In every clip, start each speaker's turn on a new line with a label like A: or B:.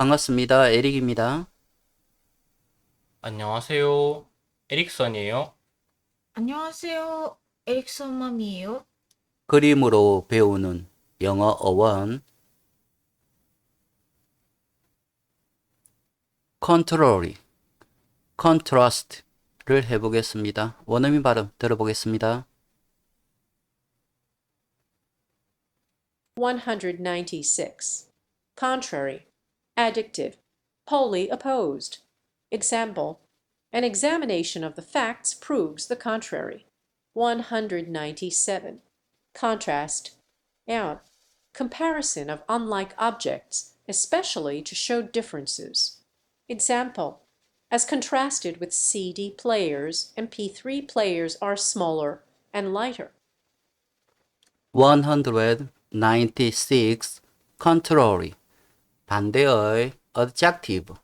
A: 반갑습니다. 에릭입니다.
B: 안녕하세요. 에릭선이에요.
C: 안녕하세요. 에릭선 맘이에요.
A: 그림으로 배우는 영어 어원 컨트롤이 컨트라스트를 해보겠습니다. 원어민 발음 들어보겠습니다.
D: 196. Contrary. Adjective. Wholly opposed. Example. An examination of the facts proves the contrary. 197. Contrast. Out. Comparison of unlike objects, especially to show differences. Example. As contrasted with CD players, MP3 players are smaller and lighter.
A: 196 contrary 반대의 adjective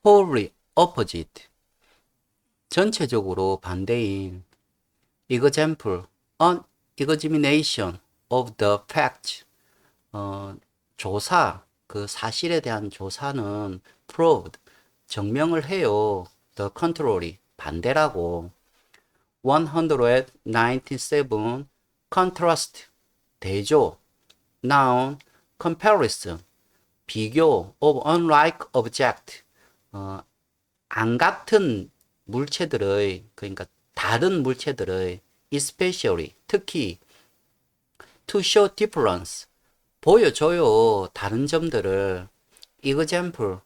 A: wholly opposite 전체적으로 반대인 example an examination of the fact 조사 그 사실에 대한 조사는 proved 증명을 해요. the contrary 반대라고. 197 contrast 대조 noun comparison 비교 of unlike object 안 같은 물체들의 그러니까 다른 물체들의 especially 특히 to show difference 보여줘요 다른 점들을 example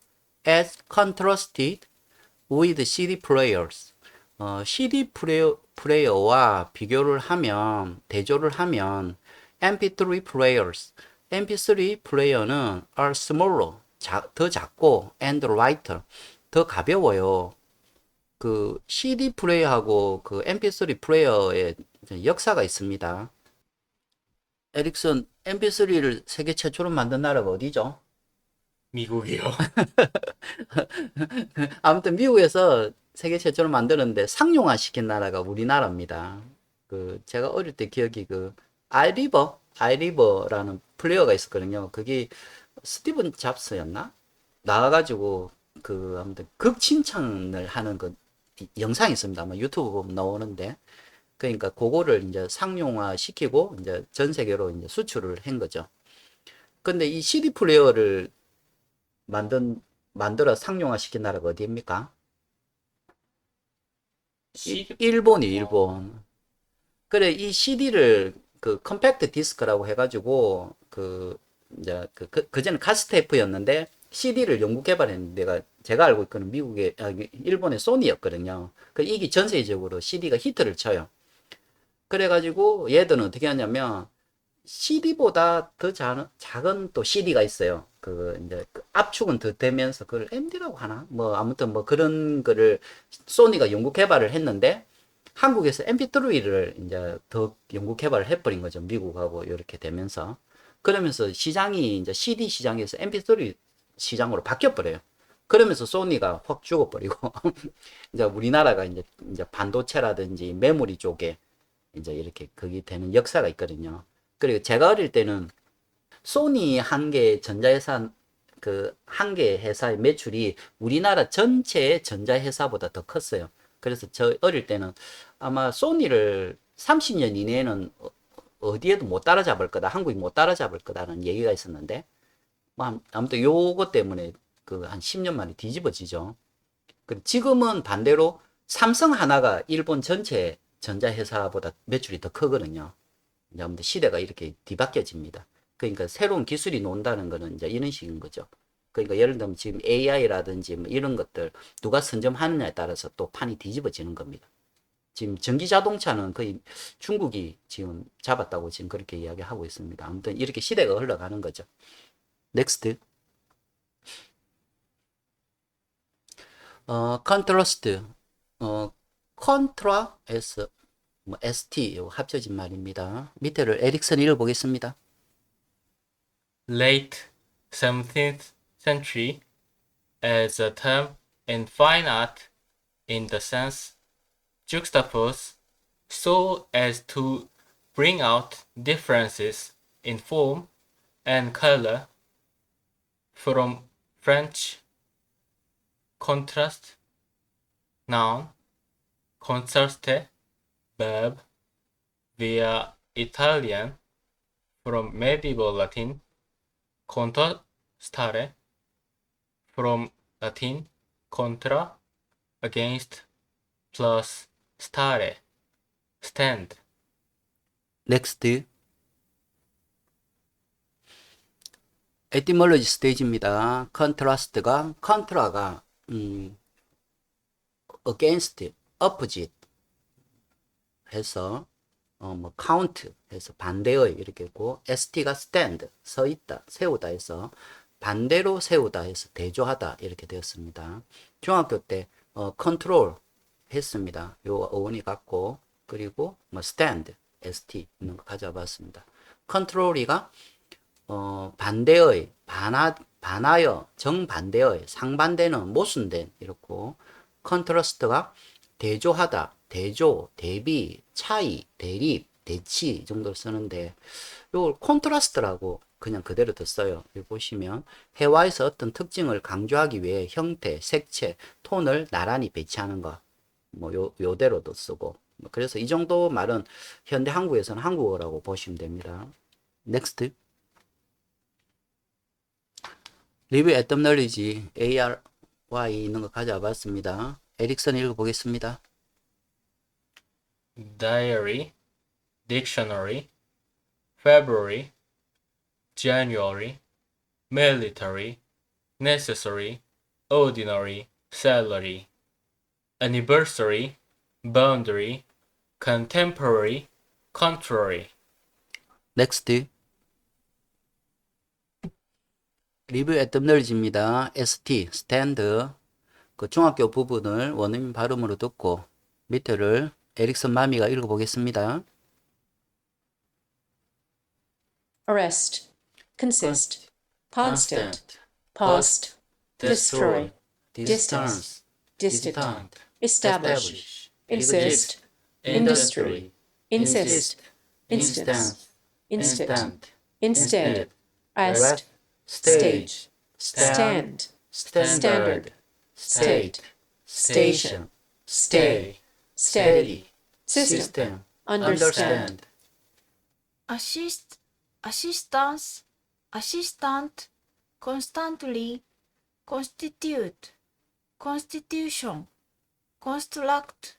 A: as contrasted with CD players CD 플레이어와 비교를 하면 대조를 하면 MP3 players MP3 플레이어는 are smaller 더 작고 and lighter 더 가벼워요. 그 CD 플레이어하고 그 MP3 플레이어의 역사가 있습니다. 에릭슨 MP3를 세계 최초로 만든 나라가 어디죠?
B: 미국이요.
A: 아무튼 미국에서 세계 최초로 만드는데 상용화 시킨 나라가 우리나라입니다. 그 제가 어릴 때 기억이 그 아이리버라는 플레이어가 있었거든요. 그게 스티븐 잡스였나? 나와가지고 그 아무튼 극칭찬을 하는 그 영상이 있습니다. 아마 유튜브 보면 나오는데 그러니까 그거를 이제 상용화 시키고 이제 전 세계로 이제 수출을 한 거죠. 근데 이 CD 플레이어를 만들어 상용화 시킨 나라가 어디입니까?
B: CD,
A: 일본이
B: 어,
A: 일본. 그래 이 CD를 그 컴팩트 디스크라고 해가지고 그 이제 그전에 카스테이프였는데 CD를 연구 개발했는 데가 제가 알고 있거는 미국의 일본의 소니였거든요. 그 이게 전 세계적으로 CD가 히트를 쳐요. 그래가지고 얘들은 어떻게 하냐면 CD보다 더 작은 또 CD가 있어요. 그 이제 그 압축은 더 되면서 그걸 MD라고 하나? 뭐 아무튼 뭐 그런 거를 소니가 연구 개발을 했는데 한국에서 MP3를 이제 더 연구 개발을 해버린 거죠. 미국하고 이렇게 되면서 그러면서 시장이 이제 CD 시장에서 MP3 시장으로 바뀌어 버려요. 그러면서 소니가 확 죽어버리고 이제 우리나라가 이제 반도체라든지 메모리 쪽에 이제 이렇게 그게 되는 역사가 있거든요. 그리고 제가 어릴 때는 소니 한 개 전자회사 그 한 개 회사의 매출이 우리나라 전체 전자회사보다 더 컸어요. 그래서 저 어릴 때는 아마 소니를 30년 이내에는 어디에도 못 따라잡을 거다. 한국이 못 따라잡을 거다는 얘기가 있었는데 뭐 아무튼 요거 때문에 그 한 10년 만에 뒤집어지죠. 지금은 반대로 삼성 하나가 일본 전체 전자회사보다 매출이 더 크거든요. 이제 아무튼 시대가 이렇게 뒤바뀌어집니다. 그러니까 새로운 기술이 나온다는 거는 이제 이런 식인 거죠. 그러니까 예를 들면 지금 AI라든지 뭐 이런 것들 누가 선점하느냐에 따라서 또 판이 뒤집어지는 겁니다. 지금 전기 자동차는 거의 중국이 지금 잡았다고 지금 그렇게 이야기하고 있습니다. 아무튼 이렇게 시대가 흘러가는 거죠. 넥스트. 컨트라스트. 컨트라에서 뭐 ST 요 합쳐진 말입니다. 밑에를 에릭슨이 읽어보겠습니다.
B: late 17th century as a term in fine art in the sense juxtapose so as to bring out differences in form and color from French, contrast, noun, contraste, verb, via Italian, from medieval Latin, contrastare, from Latin, contra, against, plus stare, stand.
A: 넥스트. 에티몰로지 스테이지입니다. 컨트라스트가 컨트라가 against, opposite 해서 뭐 count 해서 반대의 이렇게 있고 st가 stand 서 있다 세우다 해서 반대로 세우다 해서 대조하다 이렇게 되었습니다. 중학교 때 control 했습니다. 요 어원이 같고 그리고 뭐 stand st 있는 거 가져봤습니다. control이가 반대의 반하여 정반대의 상반되는 모순된 이렇고 컨트라스트가 대조하다 대조 대비 차이 대립 대치 이 정도로 쓰는데 요걸 콘트라스트라고 그냥 그대로 뒀어요. 여기 보시면 회화에서 어떤 특징을 강조하기 위해 형태 색채 톤을 나란히 배치하는 거 뭐 요대로도 쓰고 그래서 이 정도 말은 현대 한국에서는 한국어라고 보시면 됩니다. 넥스트. 리뷰 에덤널리지 ARY 있는 거 가져와 봤습니다. 에릭슨 읽어보겠습니다.
B: Diary, dictionary, February, January, military, necessary, ordinary, salary, anniversary, boundary, contemporary, contrary.
A: 넥스트. 리뷰 에덤널리지입니다. ST, 스탠드. 그 중학교 부분을 원어민 발음으로 듣고 밑에를 에릭슨 마미가 읽어보겠습니다.
D: arrest, consist, constant, past, destroy, distance, distant, establish, exist, industry, insist, instance, instant, instead, est, stage, stand, standard, state, station, stay, steady, system, understand,
C: assistance, assistant, constantly, constitute, constitution, construct,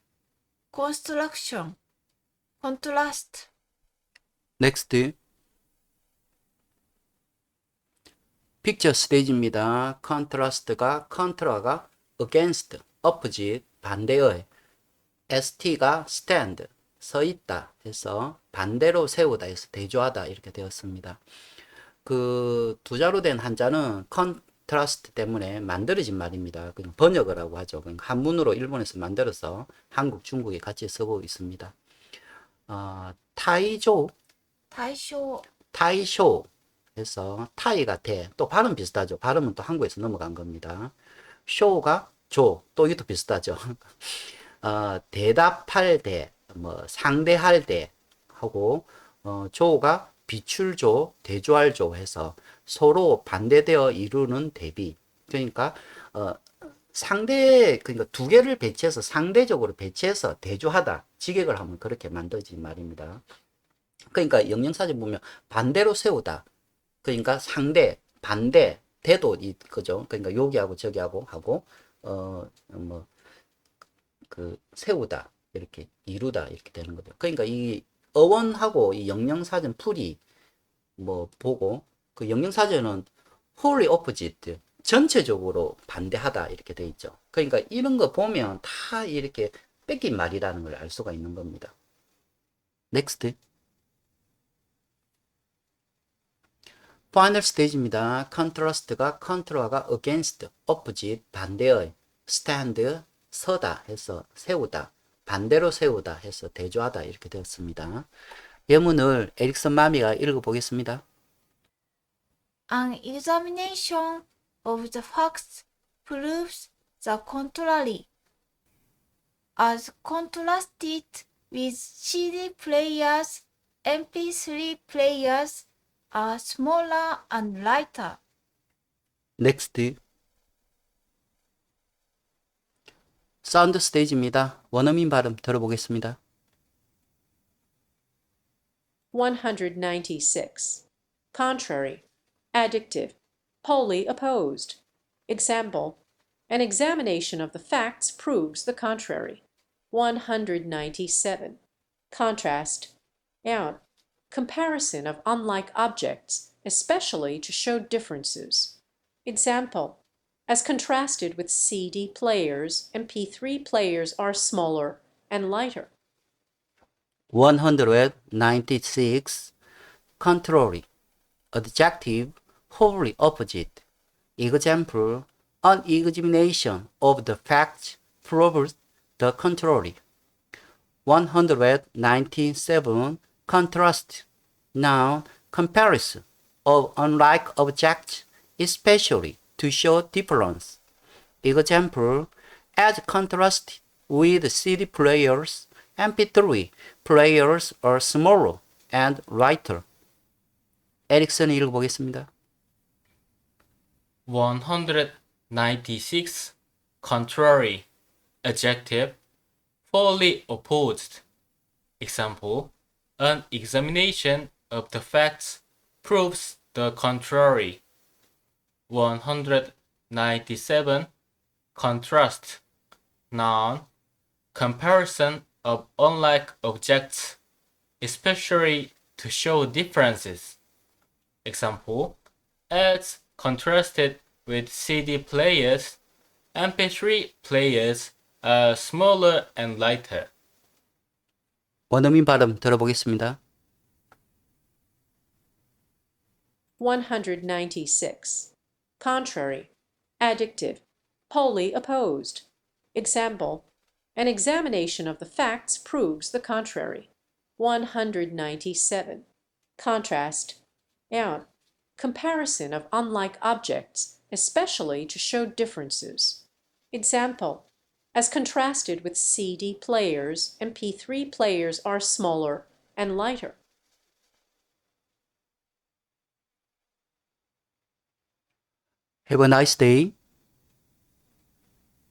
C: construction, contrast.
A: 넥스트. 픽처 스테이지입니다. 컨트라스트가 컨트라가 against, opposite, 반대의 st가 stand, 서 있다 해서 반대로 세우다 해서 대조하다 이렇게 되었습니다. 그 두 자로 된 한자는 컨트라스트 때문에 만들어진 말입니다. 그냥 번역을 하고 하죠. 그러니까 한문으로 일본에서 만들어서 한국, 중국에 같이 쓰고 있습니다. 타이조,
C: 対象
A: 타이쇼 해서 타이가 대, 또 발음 비슷하죠. 발음은 또 한국에서 넘어간 겁니다. 쇼가 조, 또 이것도 비슷하죠. 대답할 대, 뭐 상대할 대 하고 조가 비출조, 대조할조 해서 서로 반대되어 이루는 대비. 그러니까 그러니까 두 개를 배치해서 상대적으로 배치해서 대조하다. 직역을 하면 그렇게 만들어진 말입니다. 그러니까 영영사전 보면 반대로 세우다. 그러니까 상대, 반대, 대도 그죠. 그러니까 여기하고 저기하고 하고 세우다 이렇게 이루다 이렇게 되는 거죠. 그러니까 이 어원하고 이 영영사전 풀이 뭐 보고 그 영영사전은 wholly opposite 전체적으로 반대하다 이렇게 돼 있죠. 그러니까 이런 거 보면 다 이렇게 뺏긴 말이라는 걸 알 수가 있는 겁니다. 넥스트. 파이널 스테이지입니다. 컨트라스트가 컨트라가 against, opposite, 반대의 stand, 서다 해서 세우다, 반대로 세우다 해서 대조하다 이렇게 되었습니다. 예문을 에릭슨 마미가 읽어보겠습니다.
C: An examination of the facts proves the contrary. As contrasted with CD players, MP3 players are smaller and lighter.
A: 넥스트. 사운드 스테이지입니다. 원어민 발음 들어보겠습니다.
D: 196. Contrary, adjective, wholly opposed. Example, an examination of the facts proves the contrary. 197. Contrast, noun, comparison of unlike objects, especially to show differences. Example, as contrasted with CD players, MP3 players are smaller and lighter.
A: 196. Contrary, adjective, wholly opposite. Example, an examination of the facts proves the contrary. 197. Contrast, noun, comparison of unlike objects, especially to show difference. Example, as contrasted with CD players, MP3 players are smaller and lighter. 에릭슨이 읽어보겠습니다.
B: 196. Contrary, adjective, wholly opposed. Example, an examination of the facts proves the contrary. 197. Contrast, noun, comparison of unlike objects, especially to show differences. Example, as contrasted with CD players, MP3 players are smaller and lighter.
A: 원어민 발음 들어보겠습니다.
D: 196. Contrary, adjective, wholly opposed. Example, an examination of the facts proves the contrary. 197. Contrast, noun, comparison of unlike objects, especially to show differences. Example, as contrasted with CD players, MP3 players are smaller and lighter.
A: Have a nice day.